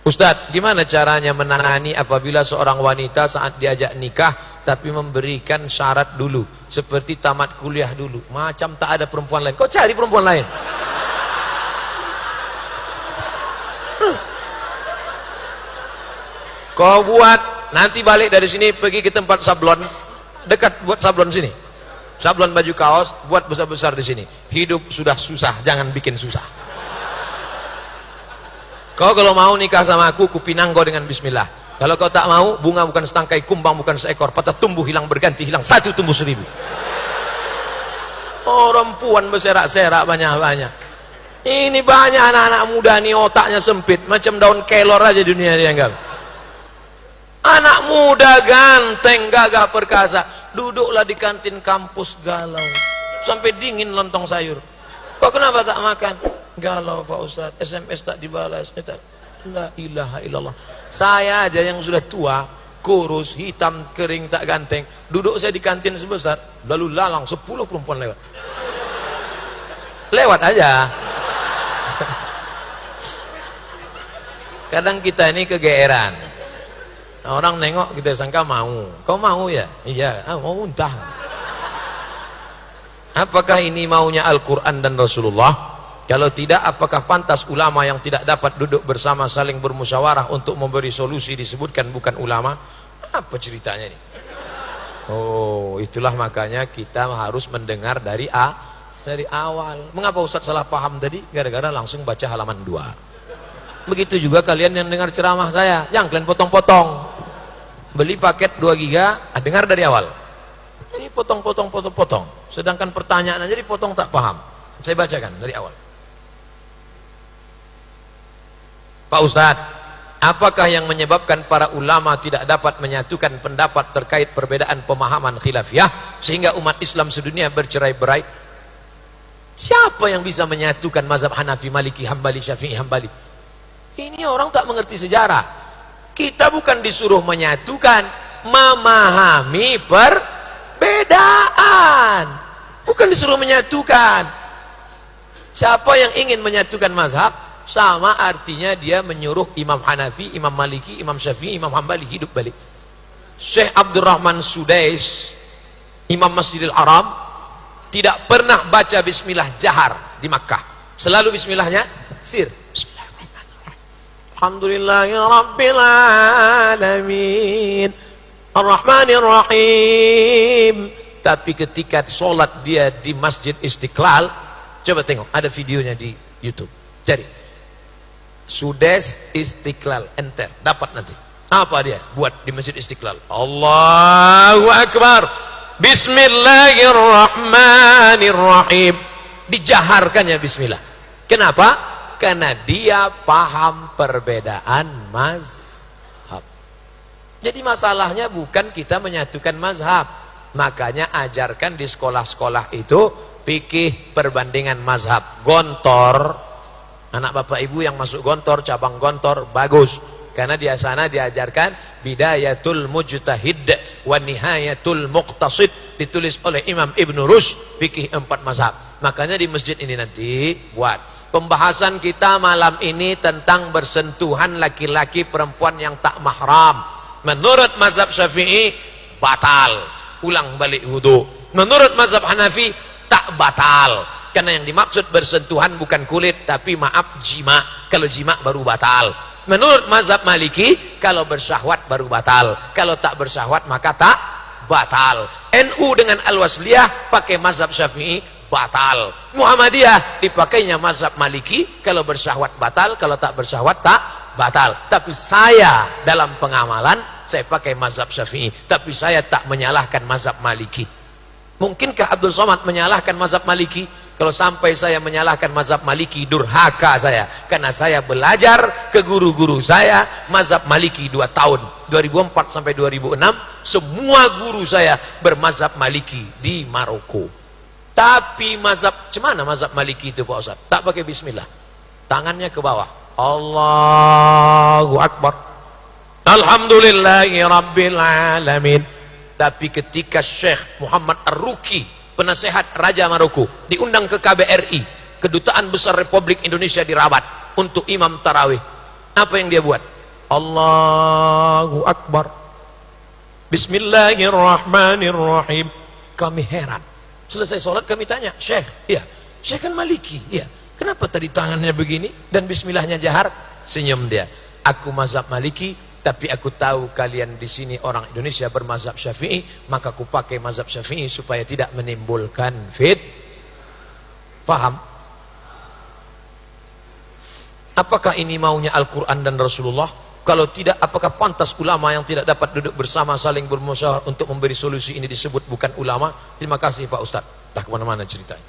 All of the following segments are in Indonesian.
Ustadz, gimana caranya menangani apabila seorang wanita saat diajak nikah tapi memberikan syarat dulu seperti tamat kuliah dulu, macam tak ada perempuan lain, kau cari perempuan lain. Kau buat, nanti balik dari sini pergi ke tempat sablon dekat, buat sablon sini, sablon baju kaos, buat besar-besar di sini. Hidup sudah susah, jangan bikin susah. Kau kalau mau nikah sama aku, kupinang kau dengan bismillah. Kalau kau tak mau, bunga bukan setangkai, kumbang bukan seekor, patah tumbuh hilang berganti, hilang satu tumbuh seribu. Orang puan berserak-serak banyak-banyak. Ini banyak anak-anak muda nih otaknya sempit, macam daun kelor aja dunia dianggap. Anak muda ganteng, gagah perkasa, duduklah di kantin kampus galau, sampai dingin lontong sayur. Kok kenapa tak makan? Galau Pak Ustaz, SMS tak dibalas. La ilaha illallah. Saya aja yang sudah tua, kurus, hitam, kering, tak ganteng, duduk saya di kantin sebesar, lalu lalang 10 perempuan lewat. Lewat aja. Kadang kita ini kegeeran. Orang nengok kita sangka mau. Kau mau ya? Iya, mau muntah. Apakah ini maunya Al-Quran dan Rasulullah? Kalau tidak, apakah pantas ulama yang tidak dapat duduk bersama saling bermusyawarah untuk memberi solusi disebutkan bukan ulama? Apa ceritanya ini? Oh, itulah makanya kita harus mendengar dari awal. Mengapa Ustaz salah paham tadi? Gara-gara langsung baca halaman 2. Begitu juga kalian yang dengar ceramah saya, jangan kalian potong-potong. Beli paket 2 giga, dengar dari awal. Ini potong-potong. Sedangkan pertanyaan aja dipotong tak paham. Saya bacakan dari awal. Pak Ustadz, apakah yang menyebabkan para ulama tidak dapat menyatukan pendapat terkait perbedaan pemahaman khilafiyah sehingga umat Islam sedunia bercerai-berai? Siapa yang bisa menyatukan mazhab Hanafi, Maliki, Hambali, Syafi'i, Hambali? Ini orang tak mengerti sejarah. Kita bukan disuruh menyatukan, memahami perbedaan. Bukan disuruh menyatukan. Siapa yang ingin menyatukan mazhab, sama artinya dia menyuruh Imam Hanafi, Imam Maliki, Imam Syafi'i, Imam Hambali hidup balik. Syekh Abdurrahman Sudais, Imam Masjidil Haram, tidak pernah baca bismillah jahar di Makkah. Selalu bismillahnya sir. Alhamdulillahirabbil alamin, Ar-Rahmanir Rahim. Tapi ketika sholat dia di Masjid Istiqlal, coba tengok, ada videonya di YouTube. Jadi Sudais Istiqlal, enter, dapat nanti. Apa dia buat di Masjid Istiqlal? Allahu Akbar, Bismillahirrahmanirrahim. Dijaharkannya bismillah. Kenapa? Karena dia paham perbedaan mazhab. Jadi masalahnya bukan kita menyatukan mazhab. Makanya ajarkan di sekolah-sekolah itu fikih perbandingan mazhab. Gontor, anak bapak ibu yang masuk Gontor, cabang Gontor, bagus. Karena di sana diajarkan Bidayatul Mujtahid wa Nihayatul Muqtasid, ditulis oleh Imam Ibn Rushd, fikih 4 mazhab. Makanya di masjid ini nanti buat pembahasan kita malam ini tentang bersentuhan laki-laki perempuan yang tak mahram. Menurut mazhab Syafi'i batal, ulang balik wudu. Menurut mazhab Hanafi tak batal, karena yang dimaksud bersentuhan bukan kulit tapi maaf jima. Kalau jima baru batal. Menurut mazhab Maliki kalau bersyahwat baru batal, kalau tak bersyahwat maka tak batal. NU dengan Al-Wasliyah pakai mazhab Syafi'i batal. Muhammadiyah dipakainya mazhab Maliki, kalau bersyahwat batal, kalau tak bersyahwat tak batal. Tapi saya dalam pengamalan saya pakai mazhab Syafi'i, tapi saya tak menyalahkan mazhab Maliki. Mungkinkah Abdul Somad menyalahkan mazhab Maliki? Kalau sampai saya menyalahkan mazhab Maliki, durhaka saya. Karena saya belajar ke guru-guru saya mazhab Maliki 2 tahun, 2004 sampai 2006, semua guru saya bermazhab Maliki di Maroko. Tapi mazhab, cemana mazhab Maliki itu Pak Ustaz? Tak pakai bismillah, tangannya ke bawah, Allahu Akbar, Alhamdulillahi Rabbil Alamin. Tapi ketika Syekh Muhammad Ar-Ruki, penasehat Raja Maroko, diundang ke KBRI, Kedutaan Besar Republik Indonesia di Rabat, untuk imam tarawih, apa yang dia buat? Allahu Akbar, Bismillahirrahmanirrahim. Kami heran. Selesai sholat kami tanya, Syekh, iya, Syekh kan Maliki, iya, kenapa tadi tangannya begini dan bismillahnya jahar? Senyum dia. Aku mazhab Maliki, tapi aku tahu kalian di sini orang Indonesia bermazhab Syafi'i, maka aku pakai mazhab Syafi'i supaya tidak menimbulkan paham? Apakah ini maunya Al-Quran dan Rasulullah? Kalau tidak, apakah pantas ulama yang tidak dapat duduk bersama saling bermusyawarah untuk memberi solusi ini disebut bukan ulama? Terima kasih Pak Ustadz. Tak kemana-mana ceritanya.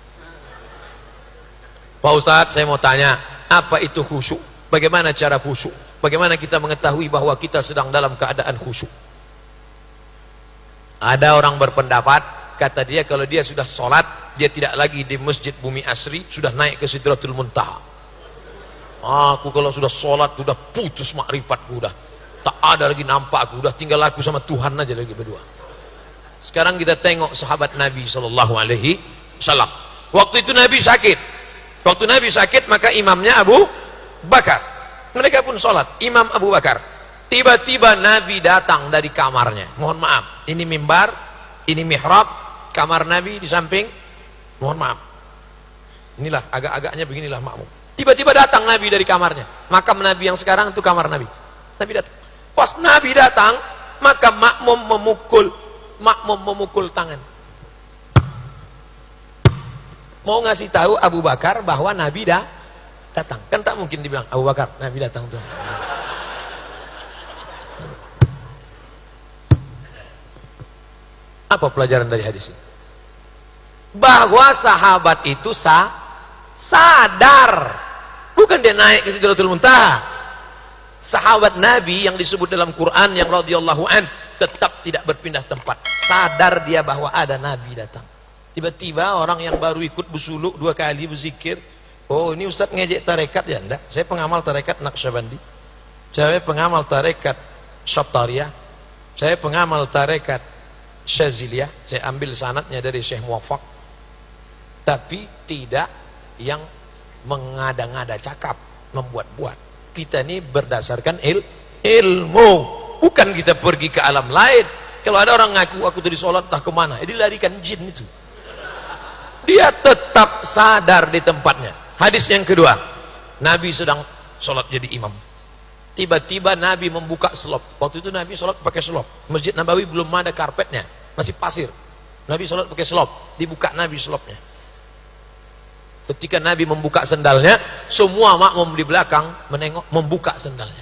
Pak Ustadz, saya mau tanya, apa itu khusyuk? Bagaimana cara khusyuk? Bagaimana kita mengetahui bahwa kita sedang dalam keadaan khusyuk? Ada orang berpendapat, kata dia kalau dia sudah sholat, dia tidak lagi di Masjid Bumi Asri, sudah naik ke Sidratul Muntaha. Aku kalau sudah sholat, sudah putus makrifatku, udah tak ada lagi nampak aku, udah tinggal aku sama Tuhan aja lagi berdua. Sekarang kita tengok sahabat Nabi SAW. Waktu itu Nabi sakit. Waktu Nabi sakit, maka imamnya Abu Bakar. Mereka pun sholat, Imam Abu Bakar. Tiba-tiba Nabi datang dari kamarnya. Mohon maaf, ini mimbar, ini mihrab, kamar Nabi di samping. Mohon maaf, inilah agak-agaknya beginilah makmum. Tiba-tiba datang Nabi dari kamarnya. Makam Nabi yang sekarang itu kamar Nabi. Nabi datang. Pas Nabi datang, maka makmum memukul tangan. Mau ngasih tahu Abu Bakar bahwa Nabi datang. Kan tak mungkin dibilang Abu Bakar, Nabi datang tuh. Apa pelajaran dari hadis ini? Bahwa sahabat itu sadar. Bukan dia naik ke Sidratul Muntaha. Sahabat Nabi yang disebut dalam Quran yang radhiyallahu an tetap tidak berpindah tempat. Sadar dia bahwa ada Nabi datang. Tiba-tiba orang yang baru ikut bersuluk 2 kali berzikir, oh ini Ustaz ngejek tarekat ya? Enggak, saya pengamal tarekat Naqsyabandi, saya pengamal tarekat Syattariyah, saya pengamal tarekat Syaziliyah, saya ambil sanadnya dari Syekh Muwaffaq, tapi tidak yang mengada-ngada cakap, membuat-buat. Kita ini berdasarkan ilmu, bukan kita pergi ke alam lain. Kalau ada orang ngaku aku tadi sholat tak kemana, dilarikan jin itu. Dia tetap sadar di tempatnya. Hadis yang kedua, Nabi sedang sholat jadi imam. Tiba-tiba Nabi membuka selop. Waktu itu Nabi sholat pakai selop. Masjid Nabawi belum ada karpetnya, masih pasir. Nabi sholat pakai selop, dibuka Nabi selopnya. Ketika Nabi membuka sendalnya, semua makmum di belakang menengok, membuka sendalnya.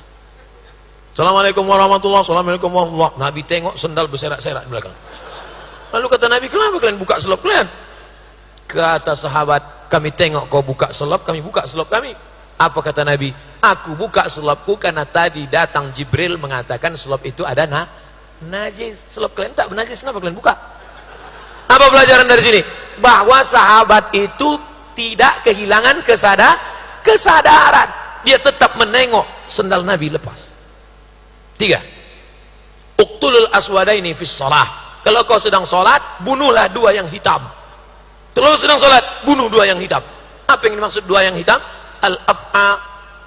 Assalamualaikum warahmatullahi wabarakatuh. Assalamualaikum warahmatullahi wabarakatuh. Nabi tengok sendal berserak-serak di belakang. Lalu kata Nabi, kenapa kalian buka selop kalian? Kata sahabat, kami tengok kau buka selop, kami buka selop kami. Apa kata Nabi? Aku buka selopku karena tadi datang Jibril mengatakan selop itu ada najis. Selop kalian tak bernajis, kenapa kalian buka? Apa pelajaran dari sini? Bahwa sahabat itu tidak kehilangan kesadaran. Dia tetap menengok sendal Nabi lepas. 3. Uqtulul aswadaini fis shalah. Kalau kau sedang sholat, bunuhlah 2 yang hitam. Kalau sedang sholat, bunuh 2 yang hitam. Apa yang dimaksud 2 yang hitam? Al-af'a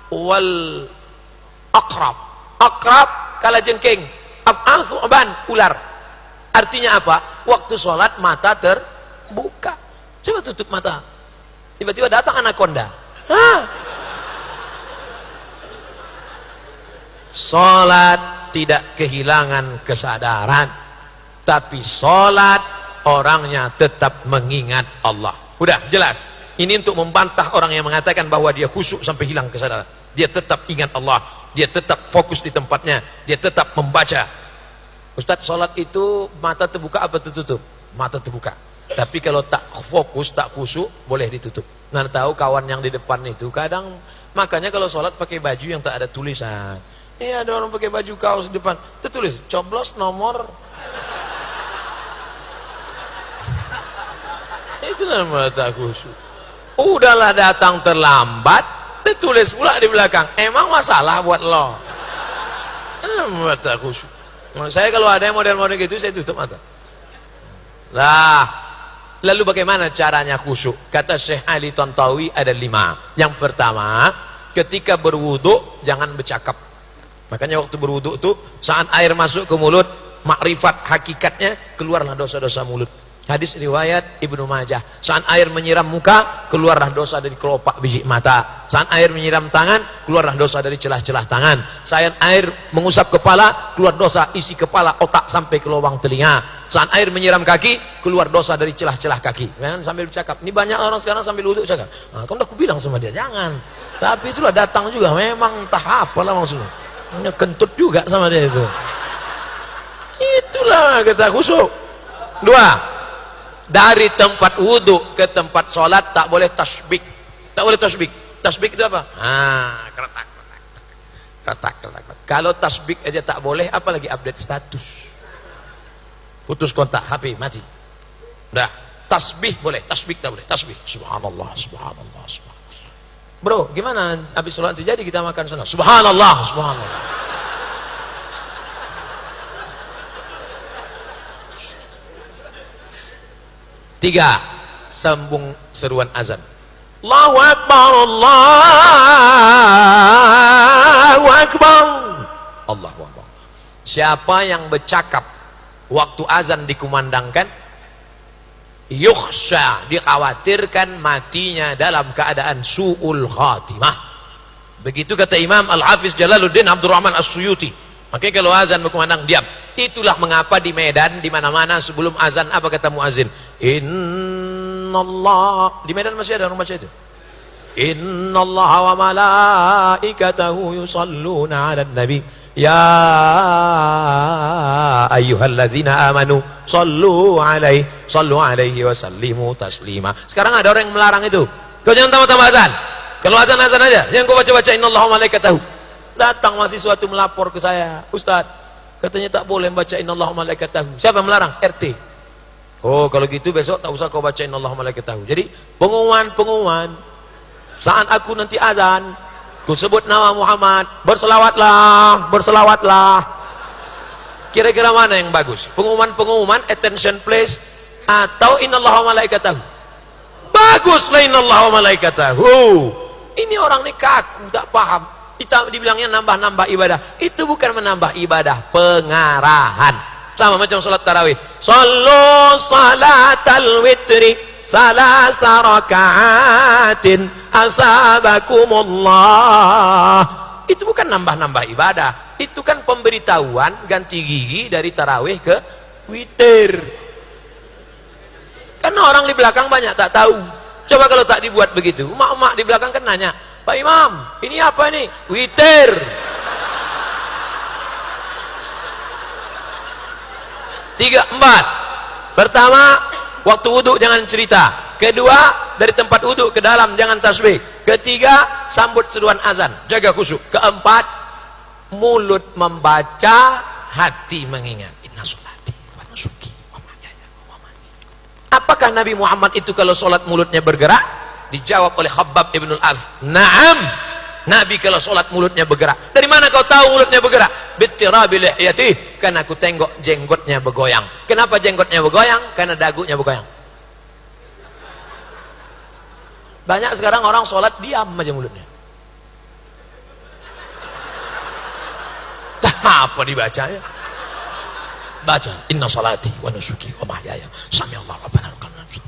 wal aqrab. Aqrab kalajengking, af'a thu'ban, ular. Artinya apa? Waktu sholat mata terbuka. Coba tutup mata. Tiba-tiba datang anaconda. Sholat tidak kehilangan kesadaran, tapi sholat orangnya tetap mengingat Allah. Udah jelas. Ini untuk membantah orang yang mengatakan bahwa dia khusyuk sampai hilang kesadaran. Dia tetap ingat Allah, dia tetap fokus di tempatnya, dia tetap membaca. Ustaz, sholat itu mata terbuka apa tertutup? Mata terbuka. Tapi kalau tak fokus, tak khusyuk, boleh ditutup. Nah, tahu kawan yang di depan itu kadang, makanya kalau sholat pakai baju yang tak ada tulisan. Ini ada orang pakai baju kaos di depan, tertulis coblos nomor. Itu nama tak khusyuk. Udahlah datang terlambat, ditulis pula di belakang. Emang masalah buat lo? Nama tak khusyuk. Saya kalau ada yang model-model gitu, saya tutup mata. Lah. Lalu bagaimana caranya khusyuk? Kata Syekh Ali Tantawi ada 5. Yang pertama, ketika berwudu jangan bercakap. Makanya waktu berwudu tuh saat air masuk ke mulut, makrifat hakikatnya keluarlah dosa-dosa mulut. Hadis riwayat Ibnu Majah. Saat air menyiram muka, keluarlah dosa dari kelopak biji mata. Saat air menyiram tangan, keluarlah dosa dari celah-celah tangan. Saat air mengusap kepala, keluar dosa isi kepala, otak sampai ke lubang telinga. Saat air menyiram kaki, keluar dosa dari celah-celah kaki. Jangan sambil bercakap. Ini banyak orang sekarang sambil wudhu cakap. Nah, kan udah aku bilang sama dia, jangan. Tapi itulah datang juga, memang entah apalah maksudnya. Kentut juga sama dia itu. Itulah kata khusyuk. 2. Dari tempat wudhu ke tempat sholat tak boleh tasbih. Tak boleh tasbih. Tasbih itu apa? Keretak. Kalau tasbih aja tak boleh, apalagi update status. Putus kontak HP mati. Dah. Tasbih boleh, tasbih tak boleh. Tasbih. Subhanallah, subhanallah, subhanallah. Bro, gimana habis sholat itu jadi kita makan sana? Subhanallah, subhanallah. 3. Sambung seruan azan. Allahu Akbar, Allahu Akbar, Allahu Akbar. Siapa yang bercakap waktu azan dikumandangkan, yukhsha, dikhawatirkan matinya dalam keadaan su'ul khatimah. Begitu kata Imam Al-Hafiz Jalaluddin Abdurrahman As-Suyuti. Makanya kalau azan berkumandang diam. Itulah mengapa di Medan di mana-mana sebelum azan apa kata muazin? Innallah. Di Medan masih ada orang baca itu. Innallaha wa malaikatahu yusalluna 'alan nabi. Ya ayyuhallazina amanu sallu alaihi wa sallimu taslima. Sekarang ada orang yang melarang itu. Kau jangan tambah-tambah azan. Kalau azan-azan aja, jangan kau baca-baca innallaha wa malaikatahu. Datang mahasiswa itu melapor ke saya, Ustaz, katanya tak boleh baca innallaha wa malaikatahu. Siapa yang melarang? RT. Oh, kalau gitu besok tak usah kau baca innallaha wa malaikatahu. Jadi pengumuman saat aku nanti azan, ku sebut nama Muhammad, berselawatlah. Kira-kira mana yang bagus? Pengumuman attention please atau innallaha wa malaikatahu? Baguslah innallaha wa malaikatahu. Ini orang ni kaku, tak paham. Kita dibilangnya nambah-nambah ibadah. Itu bukan menambah ibadah, pengarahan. Sama macam salat tarawih. Sallu salatal witri salasa raka'atin asabakumullah. Itu bukan nambah-nambah ibadah. Itu kan pemberitahuan ganti gigi dari tarawih ke witir. Karena orang di belakang banyak tak tahu. Coba kalau tak dibuat begitu, emak-emak di belakang kan nanya, Pak Imam, ini apa ini? Witir. 3, 4. Pertama, waktu wudhu jangan cerita. Kedua, dari tempat wudhu ke dalam jangan tasbih. Ketiga, sambut seruan azan, jaga khusyuk. Keempat, mulut membaca, hati mengingat. Inna sholati wa nusuki wa mahyaya wa mamati. Apakah Nabi Muhammad itu kalau sholat mulutnya bergerak? Dijawab oleh Khabbab ibn al-Arth, naam, Nabi kalau sholat mulutnya bergerak. Dari mana kau tahu mulutnya bergerak? Bittirabi lihyatih, karena aku tengok jenggotnya bergoyang. Kenapa jenggotnya bergoyang? Karena dagunya bergoyang. Banyak sekarang orang sholat diam aja mulutnya. Apa dibacanya? Baca inna salati wa nusuki wa mahyaya sami'allahu rabbana lakal hamd.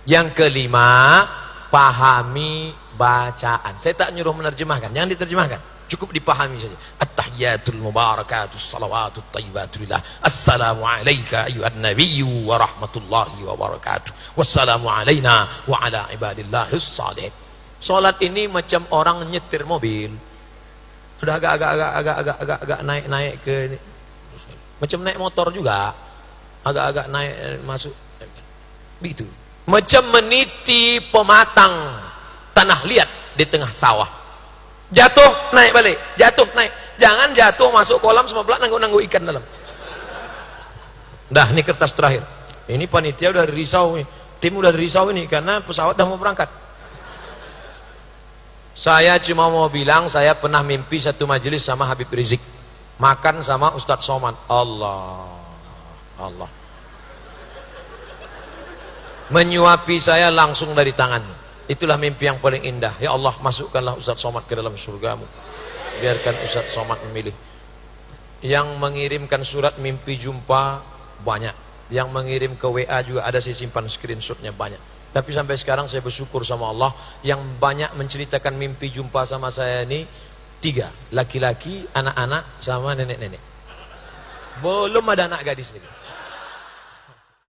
Yang kelima, pahami bacaan. Saya tak nyuruh menerjemahkan, jangan diterjemahkan, cukup dipahami saja. At-tahiyyatul mubarakatus salawatut thayyibatul lillah. Assalamu alayka ayyuhan nabiyyu wa rahmatullahi wa barakatuh. Wassalamu alayna wa ala ibadillahis shalihin. Salat ini macam orang nyetir mobil. Sudah agak naik ke ini. Macam naik motor juga. Agak naik masuk. Begitu. Macam meniti pematang tanah liat di tengah sawah. Jatuh, naik balik. Jatuh, naik. Jangan jatuh masuk kolam semua pelak nanggu-nanggu ikan dalam. Dah, ini kertas terakhir. Ini panitia udah risau nih. Tim udah risau ini karena pesawat dah mau berangkat. Saya cuma mau bilang saya pernah mimpi satu majelis sama Habib Rizik. Makan sama Ustadz Somad. Allah. Menyuapi saya langsung dari tangannya. Itulah mimpi yang paling indah. Ya Allah, masukkanlah Ustadz Somad ke dalam surgamu. Biarkan Ustaz Somad memilih. Yang mengirimkan surat mimpi jumpa banyak. Yang mengirim ke WA juga ada, saya simpan screenshotnya banyak. Tapi sampai sekarang saya bersyukur sama Allah, yang banyak menceritakan mimpi jumpa sama saya ini 3. Laki-laki, anak-anak, sama nenek-nenek. Belum ada anak gadis ini.